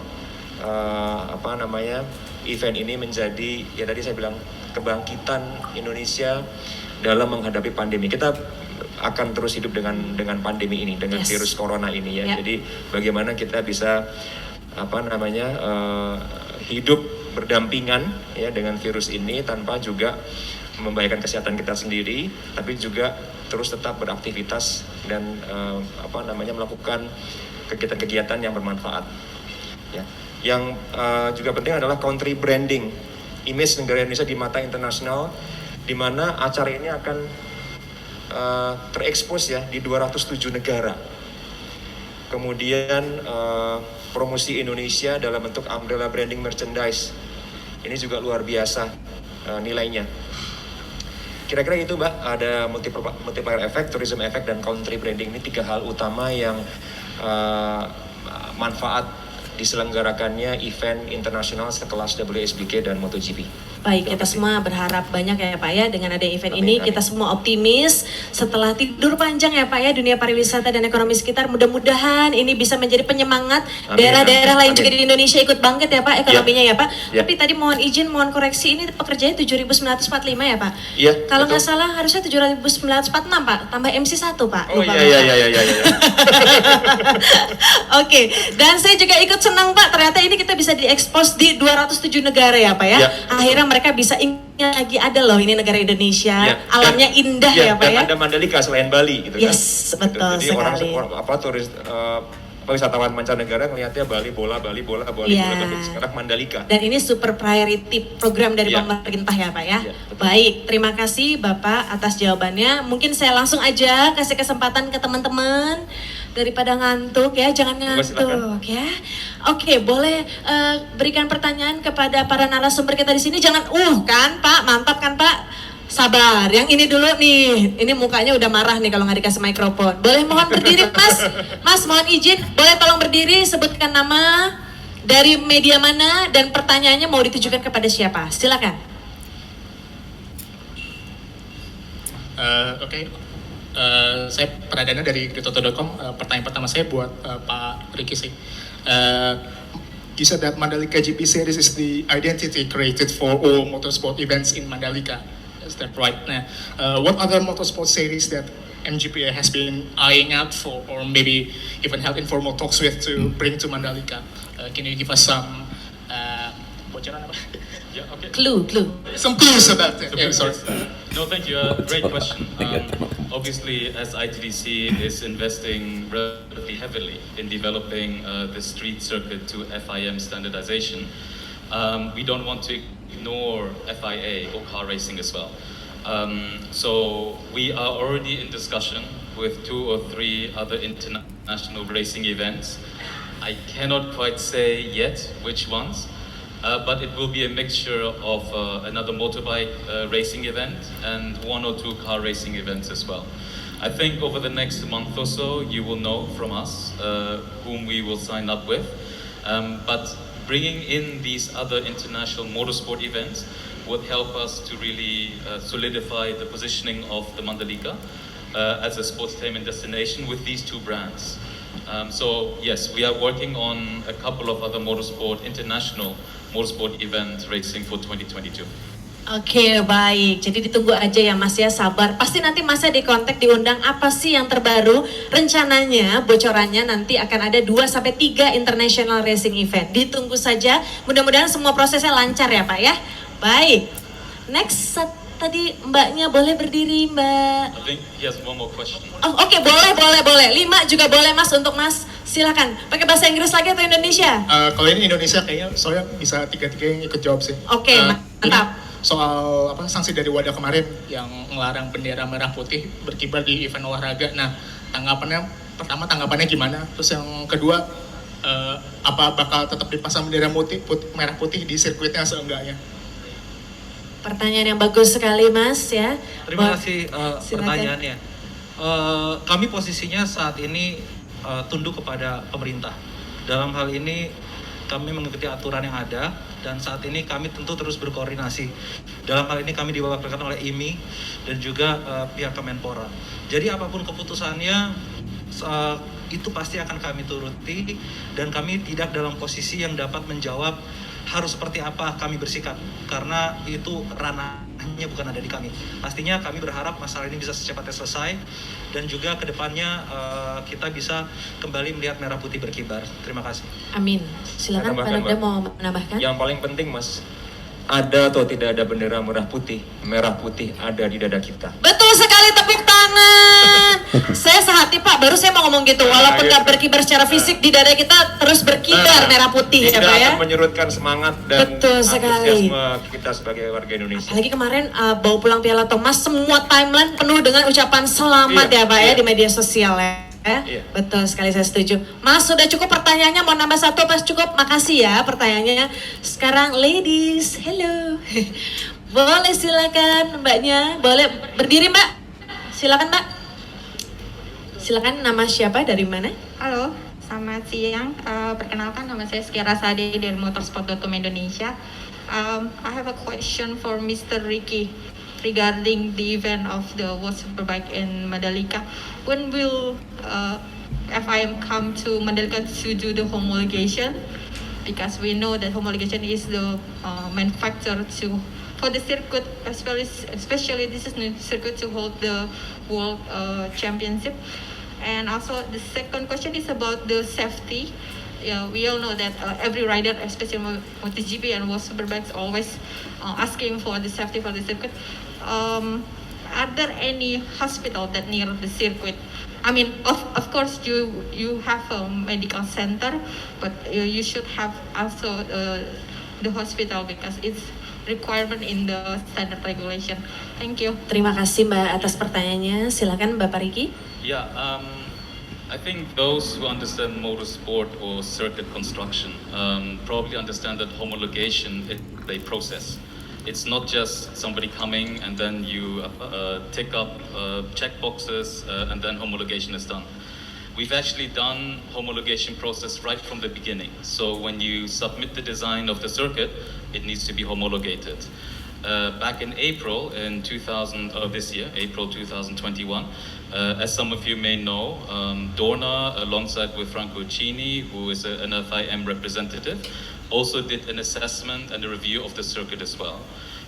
event ini menjadi, ya tadi saya bilang, kebangkitan Indonesia dalam menghadapi pandemi. Kita akan terus hidup dengan pandemi ini, dengan virus corona ini ya. Jadi bagaimana kita bisa hidup berdampingan ya dengan virus ini tanpa juga membahayakan kesehatan kita sendiri, tapi juga terus tetap beraktivitas dan melakukan kegiatan-kegiatan yang bermanfaat. Ya. Yang juga penting adalah country branding, image negara Indonesia di mata internasional, di mana acara ini akan terekspos ya di 207 negara. Kemudian promosi Indonesia dalam bentuk umbrella branding merchandise, ini juga luar biasa nilainya. Kira-kira itu Mbak, ada multiplier effect, tourism effect, dan country branding. Ini 3 hal utama yang manfaat diselenggarakannya event internasional sekelas WSBK dan MotoGP. Baik, kita semua berharap banyak ya Pak ya dengan ada event ini. Kita semua optimis setelah tidur panjang ya Pak ya, dunia pariwisata dan ekonomi sekitar. Mudah-mudahan ini bisa menjadi penyemangat daerah-daerah lain juga di Indonesia ikut bangkit ya Pak ekonominya ya Pak. Tapi tadi mohon izin, mohon koreksi, ini pekerjanya 7.945 ya Pak? Iya. Kalau nggak salah harusnya 7.946 Pak, tambah MC 1 Pak. Oh iya. Oke, dan saya juga ikut senang Pak, ternyata ini kita bisa diekspos di 207 negara ya Pak ya. Akhirnya mereka bisa ingat lagi, ada loh ini negara Indonesia, alamnya indah ya Pak ya. Dan ada Mandalika selain Bali gitu kan. Yes, betul Jadi sekali. orang turis wisatawan mancanegara ngelihatnya Bali bola, tapi sekarang Mandalika. Dan ini super priority program dari pemerintah ya Pak ya. Baik, terima kasih Bapak atas jawabannya. Mungkin saya langsung aja kasih kesempatan ke teman-teman daripada ngantuk ya, jangan ngantuk ya. Oke, boleh berikan pertanyaan kepada para narasumber kita di sini. Jangan kan Pak, mantap kan Pak. Sabar, yang ini dulu nih. Ini mukanya udah marah nih kalau nggak dikasih mikrofon. Boleh mohon berdiri Mas? Mas mohon izin, boleh tolong berdiri, sebutkan nama, dari media mana, dan pertanyaannya mau ditujukan kepada siapa? Silakan. Saya Pradana dari Kritoto.com. Pertanyaan pertama saya buat Pak Ricky sih. You said that Mandalika GP Series is the identity created for all motorsport events in Mandalika. Is that right? Now, what other motorsport series that MGPA has been eyeing out for, or maybe even held informal talks with to bring to Mandalika? Can you give us some bocoran apa? Yeah, okay. Clue. Some clues about it. Yeah, sorry. No, thank you. Great question. Obviously, as ITDC is investing relatively heavily in developing the street circuit to FIM standardization, we don't want to ignore FIA or car racing as well. So we are already in discussion with 2 or 3 other international racing events. I cannot quite say yet which ones. But it will be a mixture of another motorbike racing event and 1 or 2 car racing events as well. I think over the next month or so, you will know from us whom we will sign up with. But bringing in these other international motorsport events would help us to really solidify the positioning of the Mandalika as a sportainment destination with these two brands. So yes, we are working on a couple of other international motorsport event racing for 2022. Oke, baik. Jadi ditunggu aja ya Mas ya, sabar. Pasti nanti Masnya di kontak, diundang. Apa sih yang terbaru? Rencananya, bocorannya nanti akan ada 2-3 international racing event. Ditunggu saja. Mudah-mudahan semua prosesnya lancar ya Pak ya. Baik. Next, tadi Mbaknya boleh berdiri Mbak. I think he has one more question. Oh, oke, boleh. 5 juga boleh Mas untuk Mas. Silakan. Pakai bahasa Inggris lagi atau Indonesia? Kalau ini Indonesia kayaknya soalnya bisa tiga-tiga yang ikut jawab sih. Oke, mantap. Soal sanksi dari WADA kemarin yang melarang bendera merah putih berkibar di event olahraga. Nah, tanggapannya gimana? Terus yang kedua, apa bakal tetap dipasang bendera merah putih di sirkuitnya seenggaknya? Pertanyaan yang bagus sekali Mas ya. Terima kasih silakan. pertanyaannya. Kami posisinya saat ini tunduk kepada pemerintah. Dalam hal ini kami mengikuti aturan yang ada dan saat ini kami tentu terus berkoordinasi. Dalam hal ini kami diwakilkan oleh IMI dan juga pihak Kemenpora. Jadi apapun keputusannya itu pasti akan kami turuti dan kami tidak dalam posisi yang dapat menjawab harus seperti apa kami bersikap karena itu ranahnya bukan ada di kami. Pastinya kami berharap masalah ini bisa secepatnya selesai dan juga kedepannya kita bisa kembali melihat merah putih berkibar. Terima kasih. Amin. Silakan Pak Nagda mau menambahkan. Yang paling penting Mas, ada atau tidak ada bendera merah putih ada di dada kita. Betul sekali, tepuk tangan. Saya sehati Pak, baru saya mau ngomong gitu. Walaupun nggak berkibar secara fisik di dada kita terus berkibar merah putih ya Tidak Pak ya. akan menyurutkan semangat dan Betul sekali. antusiasme kita sebagai warga Indonesia. Apalagi kemarin bawa pulang Piala Thomas, semua timeline penuh dengan ucapan selamat Iya, ya Pak ya iya. di media sosial ya. Iya. Betul sekali, saya setuju. Mas, sudah cukup pertanyaannya, mau nambah satu pas cukup? Makasih ya pertanyaannya. Sekarang ladies, hello. Boleh silakan Mbaknya, boleh berdiri Mbak. Silakan Mbak. Silakan, nama siapa, dari mana? Halo, selamat siang. Perkenalkan, nama saya Sekia Rasade dari Motorsport.com Indonesia. I have a question for Mr. Ricky regarding the event of the World Superbike in Mandalika. When will FIM come to Mandalika to do the homologation? Because we know that homologation is the main factor for the circuit, especially this is new circuit to hold the World Championship. And also the second question is about the safety. Yeah, we all know that every rider, especially MotoGP and World Superbikes, always asking for the safety for the circuit. Are there any hospital that near the circuit? I mean, of course you have a medical center, but you should have also the hospital because it's requirement in the standard regulation. Thank you. Terima kasih Mbak atas pertanyaannya. Silakan Bapak Riki. Yeah, I think those who understand motorsport or circuit construction probably understand that homologation is a process. It's not just somebody coming and then you tick up check boxes and then homologation is done. We've actually done homologation process right from the beginning. So when you submit the design of the circuit, it needs to be homologated. Back in April this year, April 2021, as some of you may know, Dorna, alongside with Franco Cini, who is an FIM representative, also did an assessment and a review of the circuit as well.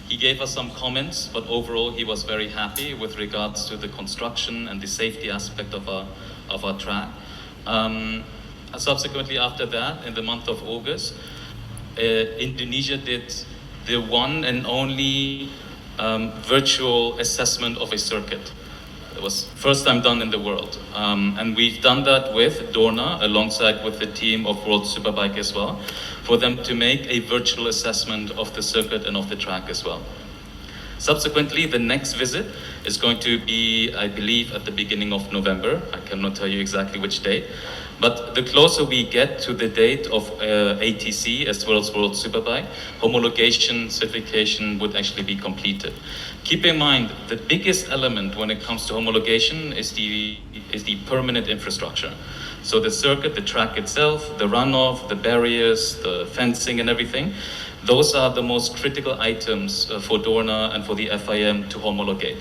He gave us some comments, but overall he was very happy with regards to the construction and the safety aspect of our track. Subsequently after that, in the month of August, Indonesia did the one and only virtual assessment of a circuit. It was first time done in the world. And we've done that with Dorna, alongside with the team of World Superbike as well, for them to make a virtual assessment of the circuit and of the track as well. Subsequently, the next visit is going to be, I believe, at the beginning of November. I cannot tell you exactly which date. But the closer we get to the date of ATC as well as World Superbike, homologation certification would actually be completed. Keep in mind, the biggest element when it comes to homologation is the permanent infrastructure. So the circuit, the track itself, the runoff, the barriers, the fencing and everything, those are the most critical items for Dorna and for the FIM to homologate.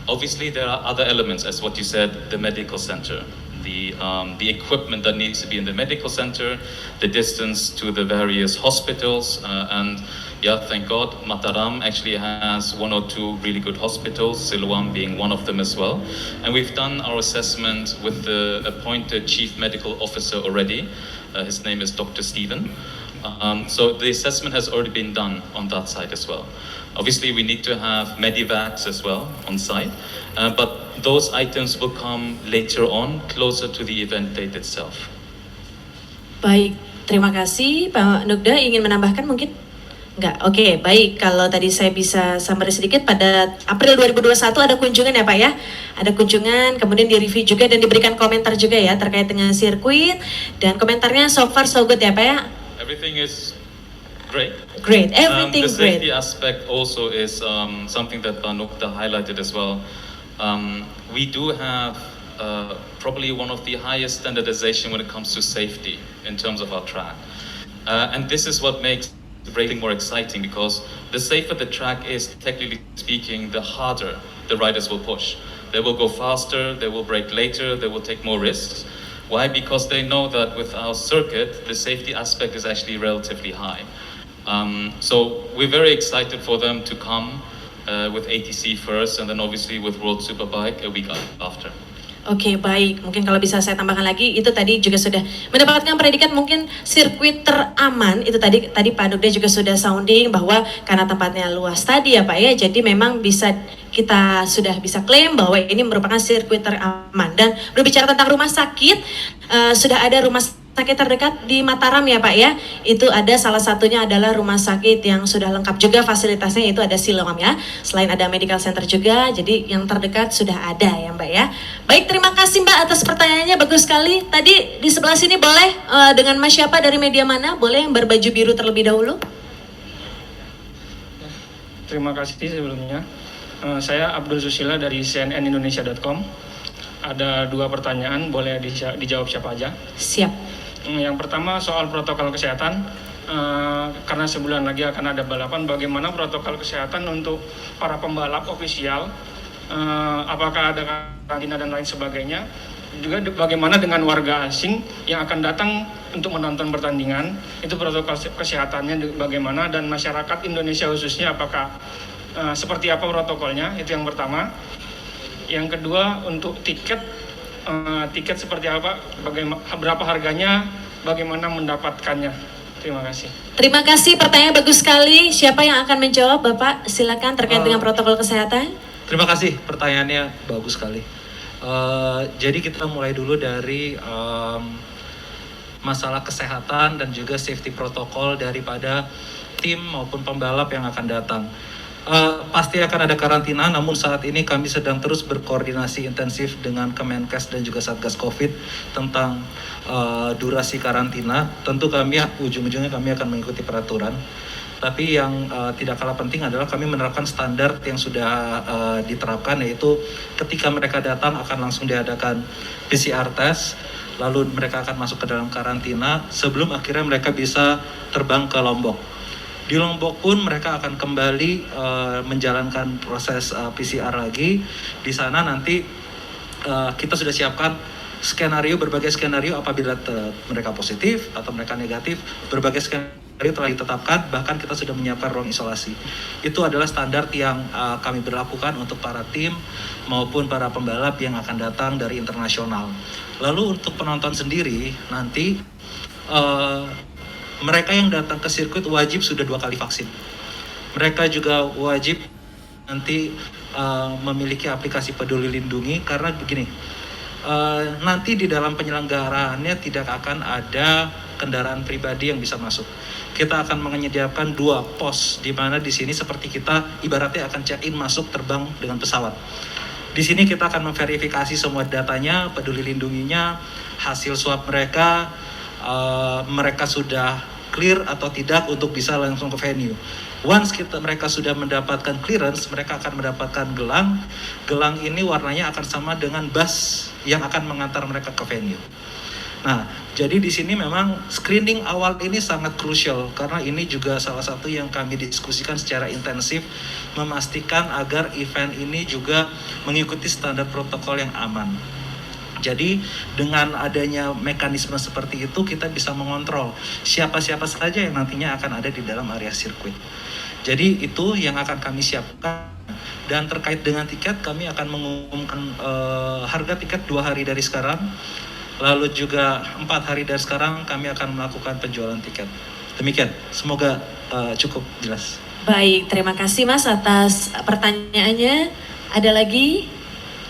Obviously, there are other elements, as what you said, the medical center, the equipment that needs to be in the medical center, the distance to the various hospitals, and yeah, thank God, Mataram actually has 1 or 2 really good hospitals, Siloam being one of them as well. And we've done our assessment with the appointed chief medical officer already. His name is Dr. Stephen. So the assessment has already been done on that side as well. Obviously, we need to have medivacs as well on site, but those items will come later on, closer to the event date itself. Baik, terima kasih Pak Nugda. Ingin menambahkan mungkin? Enggak, oke, baik. Kalau tadi saya bisa summary sedikit, pada April 2021 ada kunjungan ya Pak ya? Ada kunjungan, kemudian di-review juga dan diberikan komentar juga ya terkait dengan sirkuit. Dan komentarnya so far so good ya Pak ya? Everything is great. Great, everything the safety great. aspect also is something that Nukta highlighted as well. We do have probably one of the highest standardization when it comes to safety in terms of our track. And this is what makes the racing more exciting, because the safer the track is, technically speaking, the harder the riders will push. They will go faster, they will brake later, they will take more risks. Why? Because they know that with our circuit, the safety aspect is actually relatively high. So we're very excited for them to come with ATC first, and then obviously with World Superbike a week after. Oke, baik. Mungkin kalau bisa saya tambahkan lagi, itu tadi juga sudah mendapatkan predikat mungkin sirkuit teraman. Itu tadi Pak Nugda juga sudah sounding bahwa karena tempatnya luas tadi ya Pak ya, jadi memang kita sudah bisa klaim bahwa ini merupakan sirkuit teraman. Dan berbicara tentang rumah sakit, sudah ada rumah sakit terdekat di Mataram ya Pak ya. Itu ada salah satunya adalah rumah sakit yang sudah lengkap juga fasilitasnya, itu ada Siloam ya. Selain ada medical center juga, jadi yang terdekat sudah ada ya Mbak ya. Baik, terima kasih Mbak atas pertanyaannya, bagus sekali. Tadi di sebelah sini boleh dengan Mas siapa dari media mana? Boleh yang berbaju biru terlebih dahulu. Terima kasih sebelumnya. Saya Abdul Susila dari cnnindonesia.com. Ada 2 pertanyaan, boleh dijawab siapa aja? Siap. Yang pertama soal protokol kesehatan, karena sebulan lagi akan ada balapan, bagaimana protokol kesehatan untuk para pembalap ofisial, apakah ada karantina dan lain sebagainya, juga bagaimana dengan warga asing yang akan datang untuk menonton pertandingan, itu protokol kesehatannya bagaimana, dan masyarakat Indonesia khususnya apakah seperti apa protokolnya, itu yang pertama. Yang kedua untuk tiket seperti apa, berapa harganya, bagaimana mendapatkannya. Terima kasih. Terima kasih, pertanyaan bagus sekali. Siapa yang akan menjawab Bapak? Silakan terkait dengan protokol kesehatan. Terima kasih, pertanyaannya bagus sekali. Jadi kita mulai dulu dari masalah kesehatan dan juga safety protokol daripada tim maupun pembalap yang akan datang. Pasti akan ada karantina, namun saat ini kami sedang terus berkoordinasi intensif dengan Kemenkes dan juga Satgas Covid tentang durasi karantina. Tentu kami ujung-ujungnya kami akan mengikuti peraturan. Tapi yang tidak kalah penting adalah kami menerapkan standar yang sudah diterapkan, yaitu ketika mereka datang akan langsung diadakan PCR test, lalu mereka akan masuk ke dalam karantina sebelum akhirnya mereka bisa terbang ke Lombok. Di Lombok pun mereka akan kembali menjalankan proses PCR lagi. Di sana nanti kita sudah siapkan berbagai skenario apabila mereka positif atau mereka negatif, berbagai skenario telah ditetapkan, bahkan kita sudah menyiapkan ruang isolasi. Itu adalah standar yang kami berlakukan untuk para tim maupun para pembalap yang akan datang dari internasional. Lalu untuk penonton sendiri nanti mereka yang datang ke sirkuit wajib sudah 2 kali vaksin. Mereka juga wajib nanti memiliki aplikasi Peduli Lindungi, karena begini, nanti di dalam penyelenggaraannya tidak akan ada kendaraan pribadi yang bisa masuk. Kita akan menyediakan 2 pos, di mana di sini seperti kita ibaratnya akan check-in masuk terbang dengan pesawat. Di sini kita akan memverifikasi semua datanya, Peduli Lindunginya, hasil swab mereka, mereka sudah clear atau tidak untuk bisa langsung ke venue. Once mereka sudah mendapatkan clearance, mereka akan mendapatkan gelang. Gelang ini warnanya akan sama dengan bus yang akan mengantar mereka ke venue. Nah, jadi di sini memang screening awal ini sangat krusial karena ini juga salah satu yang kami diskusikan secara intensif memastikan agar event ini juga mengikuti standar protokol yang aman. Jadi dengan adanya mekanisme seperti itu kita bisa mengontrol siapa-siapa saja yang nantinya akan ada di dalam area sirkuit. Jadi itu yang akan kami siapkan. Dan terkait dengan tiket kami akan mengumumkan harga tiket 2 hari dari sekarang. Lalu juga 4 hari dari sekarang kami akan melakukan penjualan tiket. Demikian, semoga cukup jelas. Baik, terima kasih Mas atas pertanyaannya. Ada lagi?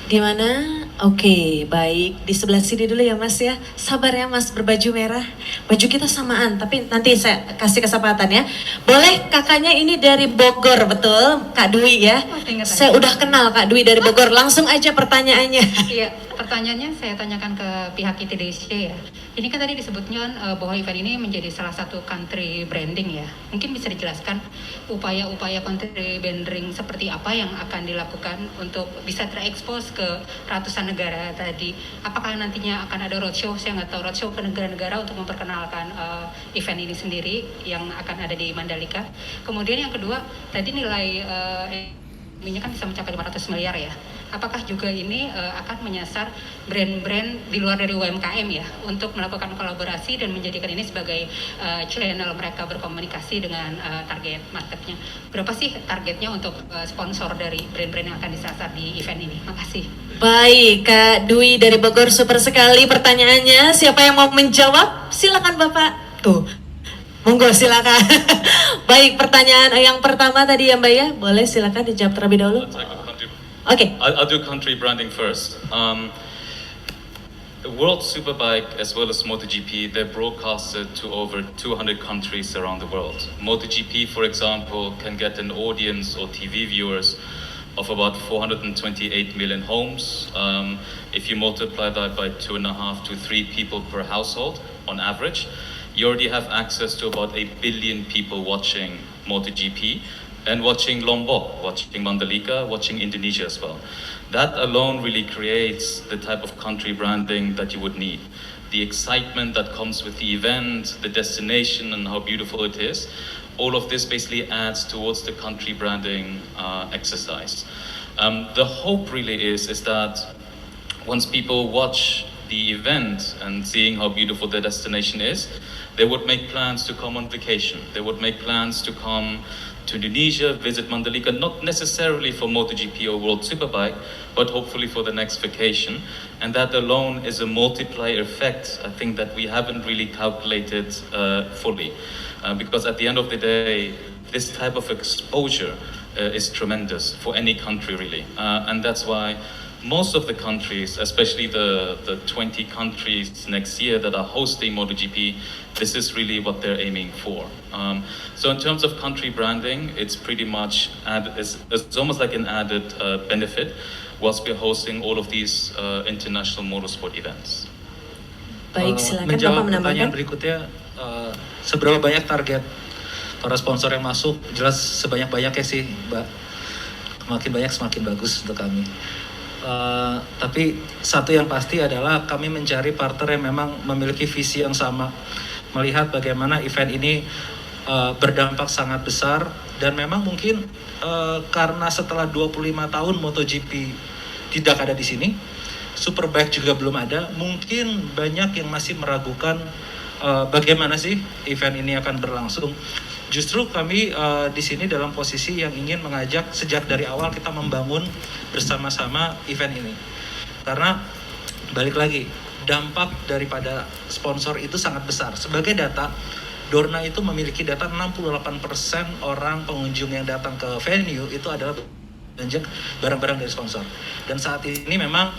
Di mana? Oke, baik. Di sebelah sini dulu ya Mas ya. Sabar ya Mas berbaju merah. Baju kita samaan, tapi nanti saya kasih kesempatan ya. Boleh kakaknya ini dari Bogor, betul? Kak Dwi ya. Saya udah kenal Kak Dwi dari Bogor. Langsung aja pertanyaannya. Iya, pertanyaannya saya tanyakan ke pihak ITDC ya. Ini kan tadi disebutnya bahwa event ini menjadi salah satu country branding ya. Mungkin bisa dijelaskan upaya-upaya country branding seperti apa yang akan dilakukan untuk bisa terekspos ke ratusan negara tadi. Apakah nantinya akan ada roadshow, saya nggak tahu, roadshow ke negara-negara untuk memperkenalkan event ini sendiri yang akan ada di Mandalika. Kemudian yang kedua, tadi nilai ini kan bisa mencapai 500 miliar ya. Apakah juga ini akan menyasar brand-brand di luar dari UMKM ya untuk melakukan kolaborasi dan menjadikan ini sebagai channel mereka berkomunikasi dengan target marketnya. Berapa sih targetnya untuk sponsor dari brand-brand yang akan disasar di event ini? Makasih. Baik, Kak Dwi dari Bogor, super sekali pertanyaannya. Siapa yang mau menjawab? Silakan Bapak. Tuh. Monggo silakan. Baik, pertanyaan yang pertama tadi ya Mbak ya. Boleh silakan dijawab terlebih dahulu. Okay. I'll do country branding first. The World Superbike as well as MotoGP, they're broadcasted to over 200 countries around the world. MotoGP, for example, can get an audience or TV viewers of about 428 million homes. If you multiply that by 2.5 to 3 people per household on average, you already have access to about 8 billion people watching MotoGP. And watching Lombok, watching Mandalika, watching Indonesia as well. That alone really creates the type of country branding that you would need. The excitement that comes with the event, the destination and how beautiful it is, all of this basically adds towards the country branding exercise. The hope really is that once people watch the event and seeing how beautiful the destination is, they would make plans to come on vacation. They would make plans to come to Indonesia, visit Mandalika, not necessarily for MotoGP or World Superbike, but hopefully for the next vacation. And that alone is a multiplier effect, I think, that we haven't really calculated fully. Because at the end of the day, this type of exposure is tremendous for any country, really. And that's why most of the countries, especially the 20 countries next year that are hosting MotoGP, this is really what they're aiming for. So in terms of country branding, it's pretty much it's almost like an added benefit whilst we're hosting all of these international motorsport events. Baik, silakan Menjawab Bapak menambahkan. pertanyaan berikutnya, seberapa banyak target para sponsor yang masuk? Jelas sebanyak-banyaknya sih, Mbak. Semakin banyak semakin bagus untuk kami. Tapi satu yang pasti adalah kami mencari partner yang memang memiliki visi yang sama, melihat bagaimana event ini berdampak sangat besar dan memang mungkin karena setelah 25 tahun MotoGP tidak ada di sini, Superbike juga belum ada, mungkin banyak yang masih meragukan bagaimana sih event ini akan berlangsung. Justru kami di sini dalam posisi yang ingin mengajak sejak dari awal kita membangun bersama-sama event ini. Karena balik lagi, dampak daripada sponsor itu sangat besar. Sebagai data, Dorna itu memiliki data 68% orang pengunjung yang datang ke venue itu adalah belanja barang-barang dari sponsor. Dan saat ini memang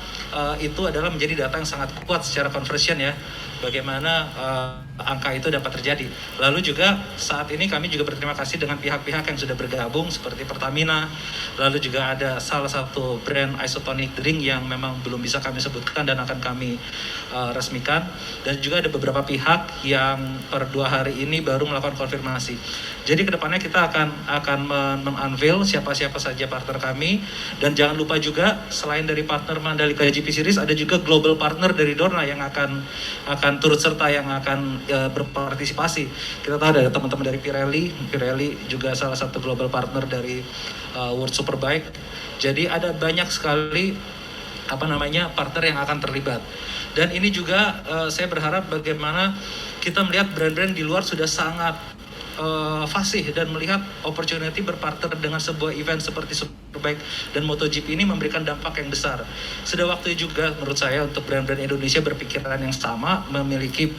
itu adalah menjadi data yang sangat kuat secara conversion ya. Bagaimana angka itu dapat terjadi. Lalu juga saat ini kami juga berterima kasih dengan pihak-pihak yang sudah bergabung seperti Pertamina. Lalu juga ada salah satu brand isotonic drink yang memang belum bisa kami sebutkan dan akan kami resmikan. Dan juga ada beberapa pihak yang per 2 hari ini baru melakukan konfirmasi. Jadi kedepannya kita akan men-unveil siapa-siapa saja partner kami. Dan jangan lupa juga selain dari partner Mandalika GP Series, ada juga global partner dari Dorna yang akan turut serta, yang akan berpartisipasi. Kita tahu ada teman-teman dari Pirelli juga salah satu global partner dari World Superbike. Jadi ada banyak sekali partner yang akan terlibat. Dan ini juga saya berharap bagaimana kita melihat brand-brand di luar sudah sangat fasih dan melihat opportunity berpartner dengan sebuah event seperti Superbike dan MotoGP ini memberikan dampak yang besar. Sudah waktu juga menurut saya untuk brand-brand Indonesia berpikiran yang sama, memiliki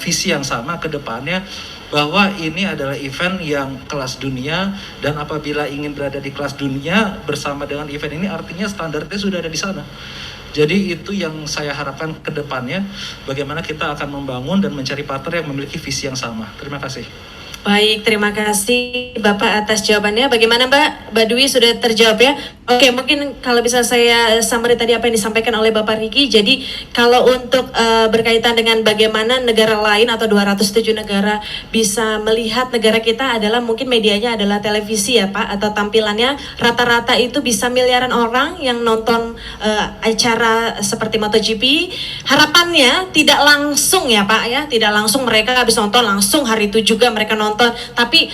visi yang sama ke depannya, bahwa ini adalah event yang kelas dunia, dan apabila ingin berada di kelas dunia bersama dengan event ini artinya standarnya sudah ada di sana. Jadi itu yang saya harapkan ke depannya, bagaimana kita akan membangun dan mencari partner yang memiliki visi yang sama. Terima kasih. Baik, terima kasih Bapak atas jawabannya. Bagaimana Mbak Dwi, sudah terjawab ya? Oke, mungkin kalau bisa saya summary tadi apa yang disampaikan oleh Bapak Ricky. Jadi kalau untuk berkaitan dengan bagaimana negara lain atau 207 negara bisa melihat negara kita adalah mungkin medianya adalah televisi ya Pak, atau tampilannya rata-rata itu bisa miliaran orang yang nonton acara seperti MotoGP. Harapannya tidak langsung ya Pak ya, tidak langsung mereka habis nonton langsung hari itu juga mereka nonton, tapi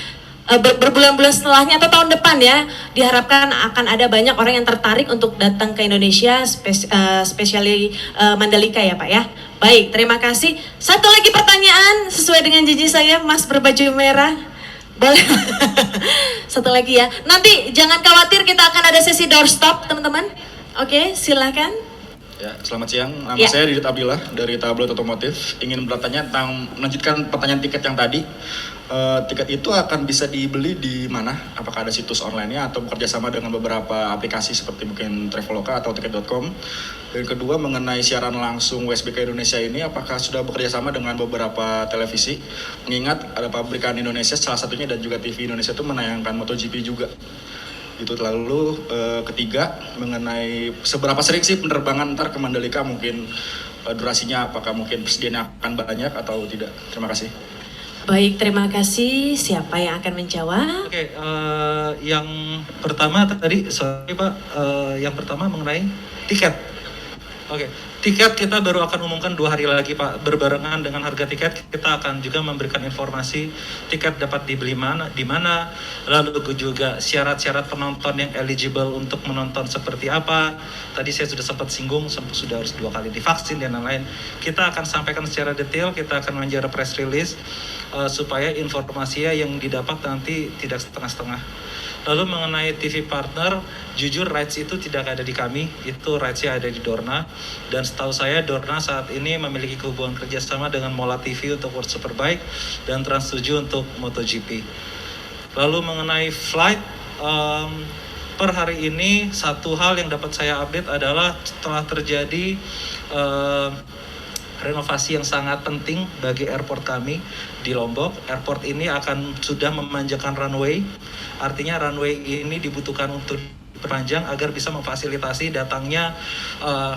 berbulan-bulan setelahnya atau tahun depan ya, diharapkan akan ada banyak orang yang tertarik untuk datang ke Indonesia, spesially Mandalika ya Pak ya. Baik, terima kasih. Satu lagi pertanyaan sesuai dengan janji saya, Mas berbaju merah. Boleh? Satu lagi ya. Nanti jangan khawatir, kita akan ada sesi doorstop teman-teman. Oke, silakan. Ya, selamat siang. Nama saya Didit Abdillah dari Tabloid Otomotif. Ingin bertanya tentang, melanjutkan pertanyaan tiket yang tadi. Tiket itu akan bisa dibeli di mana? Apakah ada situs online-nya atau bekerja sama dengan beberapa aplikasi seperti mungkin Traveloka atau Tiket.com? Dan kedua, mengenai siaran langsung WSBK Indonesia ini, apakah sudah bekerja sama dengan beberapa televisi? Mengingat ada pabrikan Indonesia salah satunya dan juga TV Indonesia itu menayangkan MotoGP juga. Itu lalu ketiga, mengenai seberapa sering sih penerbangan ntar ke Mandalika, mungkin durasinya apakah mungkin persediaannya akan banyak atau tidak? Terima kasih. Baik, terima kasih. Siapa yang akan menjawab? Oke, yang pertama tadi, sorry Pak, yang pertama mengenai tiket. Oke, tiket kita baru akan umumkan 2 hari lagi Pak. Berbarengan dengan harga tiket, kita akan juga memberikan informasi tiket dapat dibeli di mana, lalu juga syarat-syarat penonton yang eligible untuk menonton seperti apa. Tadi saya sudah sempat singgung, sudah harus 2 kali divaksin dan lain-lain. Kita akan sampaikan secara detail, kita akan menjadi press release supaya informasinya yang didapat nanti tidak setengah-setengah. Lalu mengenai TV partner, jujur rights itu tidak ada di kami, itu rights-nya ada di Dorna. Dan setahu saya Dorna saat ini memiliki hubungan kerjasama dengan Mola TV untuk World Superbike dan Trans7 untuk MotoGP. Lalu mengenai flight, per hari ini satu hal yang dapat saya update adalah setelah terjadi renovasi yang sangat penting bagi airport kami di Lombok. Airport ini akan sudah memanjakan runway, artinya runway ini dibutuhkan untuk diperpanjang agar bisa memfasilitasi datangnya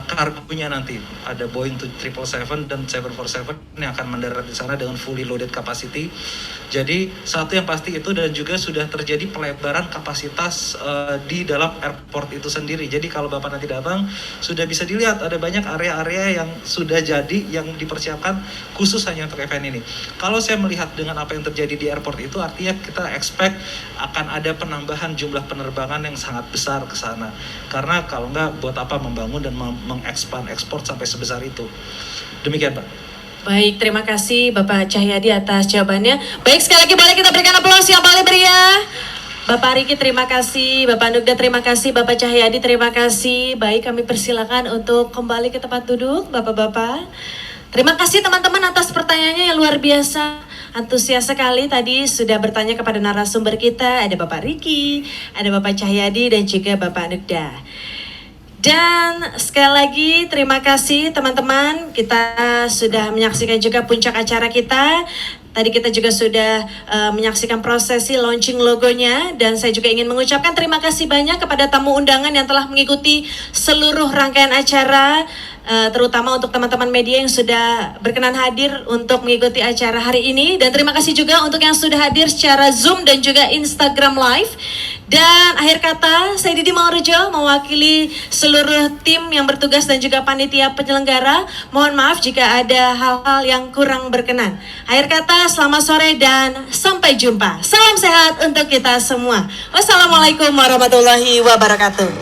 kargonya nanti. Ada Boeing 777 dan 747 yang akan mendarat di sana dengan fully loaded capacity. Jadi satu yang pasti itu, dan juga sudah terjadi pelebaran kapasitas di dalam airport itu sendiri. Jadi kalau Bapak nanti datang, sudah bisa dilihat ada banyak area-area yang sudah jadi, yang dipersiapkan khusus hanya untuk event ini. Kalau saya melihat dengan apa yang terjadi di airport itu, artinya kita expect akan ada penambahan jumlah penerbangan yang sangat besar ke sana. Karena kalau enggak, buat apa membangun dan mengekspand ekspor sampai sebesar itu. Demikian Pak. Baik, terima kasih Bapak Cahyadi atas jawabannya. Baik, sekali lagi boleh kita berikan aplaus yang paling meriah. Bapak Riki terima kasih, Bapak Nugda terima kasih, Bapak Cahyadi terima kasih. Baik, kami persilakan untuk kembali ke tempat duduk, Bapak-bapak. Terima kasih teman-teman atas pertanyaannya yang luar biasa. Antusias sekali tadi sudah bertanya kepada narasumber kita. Ada Bapak Riki, ada Bapak Cahyadi, dan juga Bapak Nugda. Dan sekali lagi terima kasih teman-teman, kita sudah menyaksikan juga puncak acara kita. Tadi kita juga sudah menyaksikan prosesi launching logonya, dan saya juga ingin mengucapkan terima kasih banyak kepada tamu undangan yang telah mengikuti seluruh rangkaian acara, terutama untuk teman-teman media yang sudah berkenan hadir untuk mengikuti acara hari ini. Dan terima kasih juga untuk yang sudah hadir secara Zoom dan juga Instagram Live. Dan akhir kata, saya Didi Maurjo mewakili seluruh tim yang bertugas dan juga panitia penyelenggara. Mohon maaf jika ada hal-hal yang kurang berkenan. Akhir kata, selamat sore dan sampai jumpa. Salam sehat untuk kita semua. Wassalamualaikum warahmatullahi wabarakatuh.